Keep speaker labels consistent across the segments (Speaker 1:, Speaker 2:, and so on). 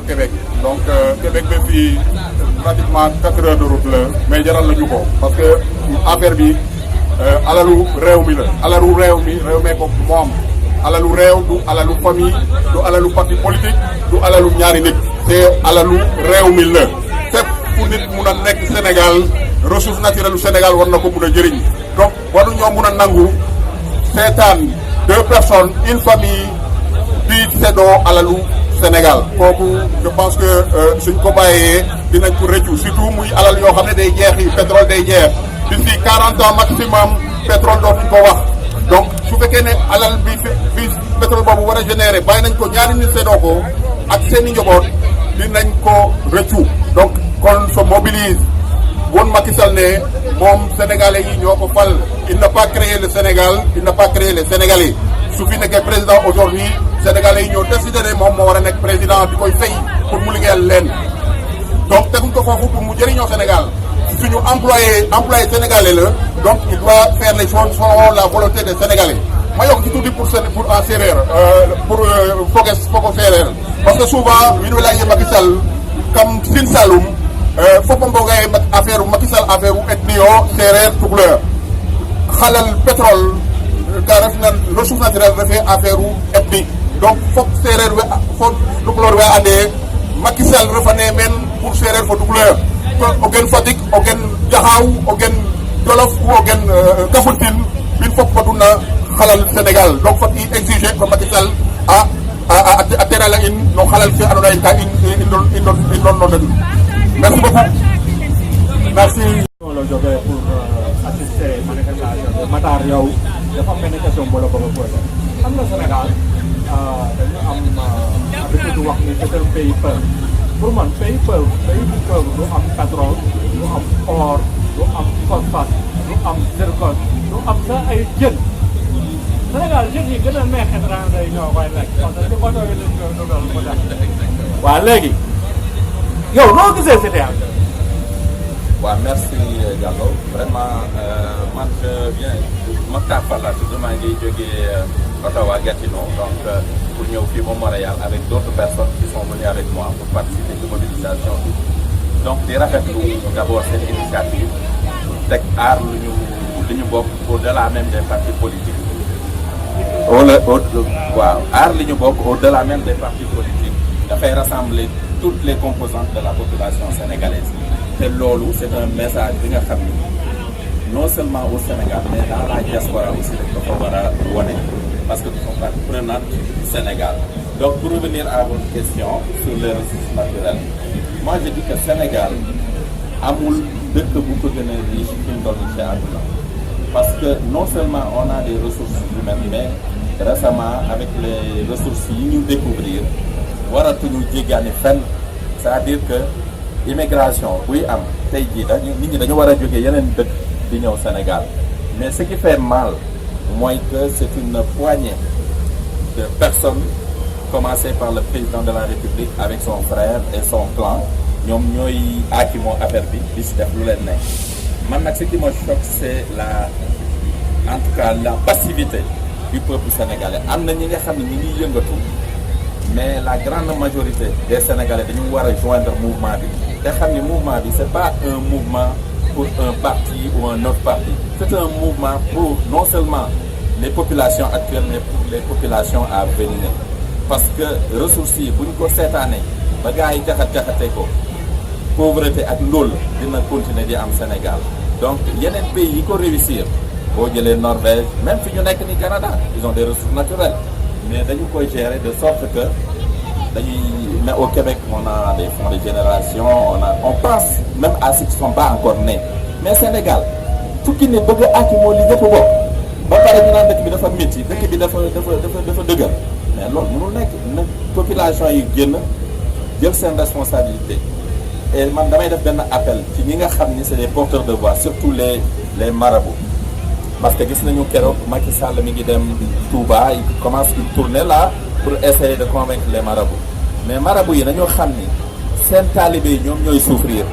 Speaker 1: Québec donc Québec ba fii pratiquement 4 heures de route la mais jaral nañu ko parce que affaire bi alalu réew mi la alalu réew mi ko moom alalu réew du alalu famille du alalu parti politique du alalu ñaari nit te alalu réew mi la fépp fu nit mun a nekk Sénégal ressource naturelle Sénégal war na ko mun a jëriñ donc waru ñoo mun a nangu seetaan 2 personnes une famille di seddoo alalu Sénégal kooku je pense que suñ ko bàyyee dinañ ko rëccu surtout muy alal yoo xam ne day jeex yi pétrole day jeex d'ici 40 ans maximum pétrole dootuñ ko wax donc su fekkee ne alal bi pétrole boobu war a générer bàyyi nañ ko ñaari nit seddoo ko ak seen i njaboot dinañ ko rëccu donc kon se mobilise woon Macky Sall ne moom sénégalais yi ñoo ko fal il n'a pas créé le Sénégal il n'a pas créé les Sénégalais su fi nekkee président aujourd'hui sénégalais yi ñoo décidé ne moom moo war a nekk président di koy fay pour mu liggéeyal leen donc teguñ ko foofu pour mu jëriñoo Sénégal suñu employé sénégalais la donc il doit faire les choses selon la volonté des Sénégalais ma yokk ci tuuti pour en séeréer pour fogo séeréer parce que souvent wiin we leya Macky Sall kam Sine Saloum foppa mbogaye affaire Macky Sall affaire ethnie o séeréer tukulóor xalal pétrole ka refna ressource naturelle refe affaire ethnie donc fop séeréer we fo tukulóor we ande Macky Sall refane meen pour séeréer fo tukulóor o gen Fatick o gen Jaxaaw o gen Jolof o gen Kafountine bin fop faduna xalal Sénégal donc fat i exiger ko Macky Sall a terala in no xalal fe andoona yee ka in doon no den merci beaucoup merci
Speaker 2: la jógee pour assister manifestation bi Matar yow dafa am benn question boo la bëgg a posé xam nga Sénégal dañu am habitude wax ni c'est un pays pauvre pour man pays pauvre du am pétrole du am or du am phosphate du am zircon du am sax ay jën Sénégal jën yi gën a neex étranger yi ñoo koy lekk parce que ci bato yi lañ koy dugal mu def waaw léegi yow noo gisee situation.
Speaker 3: waaw merci Diallo vraiment man je viens Mactar Falla tudd maa ngi jógee Ottawa Gatineau donc pour ñëw fii au Montréal avec d'autres personnes qui sont venues avec moi pour participer ci mobilisation bi donc di rafetlu d'abord cette initiative teg aar lu ñu bokk au-delà même des partis politiques waaw aar li ñu bokk au-delà même des partis politiques dafay rassembler toutes les composantes de la population sénégalaise te loolu c'est un message bi nga xam ni non seulement au Sénégal mais dans la diaspora aussi rek dafa war a wone parce que nous sommes partie prenante du Sénégal donc pour revenir à votre question sur les ressources naturelles moi je dis que Sénégal amul dëkk bu ko gën a riche fi mu toll ci àdduna parce que non seulement on a des ressources humaines mais récemment avec les ressources yi ñu découvrir waratuñu jéggaani fenn c'est-à-dire que immigration buy am tey jii nit ñi dañu war a jógee yeneen dëkk di ñëw Sénégal mais ce qui fait mal mooy que c'est une poignée de personnes commencé par le président de la République avec son frère et son clan ñoom ñooy aakimoo affaire bi di si def lu leen ne man nag ce qui me choque c'est en tout cas la passivité du peuple sénégalais am na ñi nga xam ne ñi ngi yëngatu mais la grande majorité des Sénégalais dañu war a joindre mouvement bi te xam ni mouvement bi c'est pas un mouvement pour un parti ou un autre parti c'est un mouvement pour non seulement les populations actuelles mais pour les populations à venir parce que ressources yi bu ñu ko seetaanee ba gars yi jaxate ko pauvreté ak ndóol dina continuer di am Sénégal donc yeneen pays yi ko réussir boo jëlee Norvège même fi ñu nekk ni Canada ils ont des ressources naturelles mais dañu koy gérer de sorte que mais au Québec on a des fonds de génération on pense même à ceux qui sont pas encore nés mais Sénégal fukki ne bëgg a moo li ñëpp bokk ba pare ñu naan dëkk bi dafa métti dëkk bi dafa dëgër mais loolu mënul nekk na population yi génn jël seen responsabilité et man damay def benn appel ci ñi nga xam ni c'est des porteurs de voix surtout les marabouts parce que gis nañu keroog Macky Sall mi ngi dem Touba il commence une tournée là pour essayer de convaincre les marabouts mais marabouts yi nañoo xam ni seen taalibe yi ñoom ñooy souffrir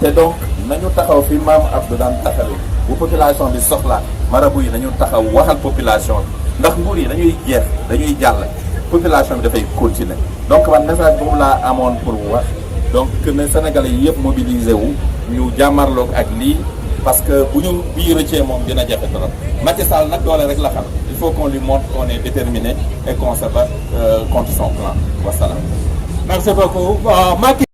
Speaker 3: te donc nañu taxaw fi maam Abdou daan taxawee bu population bi soxla marabouts yi nañu taxaw waxal population bi ndax nguur yi dañuy jeex dañuy jàll population bi dafay continuer donc man message boobu laa amoon pour wax donc que ne Sénégalais yi yëpp mobilisé wu ñu jàmmarloog ak lii parce que bu ñu bii rëccee moom dina jafe trop Macky Sall nag doole rek la xam il faut qu'on lui montre qu'on est déterminé et qu'on se bat contre son plan wasalaam.
Speaker 2: Merci beaucoup Macky.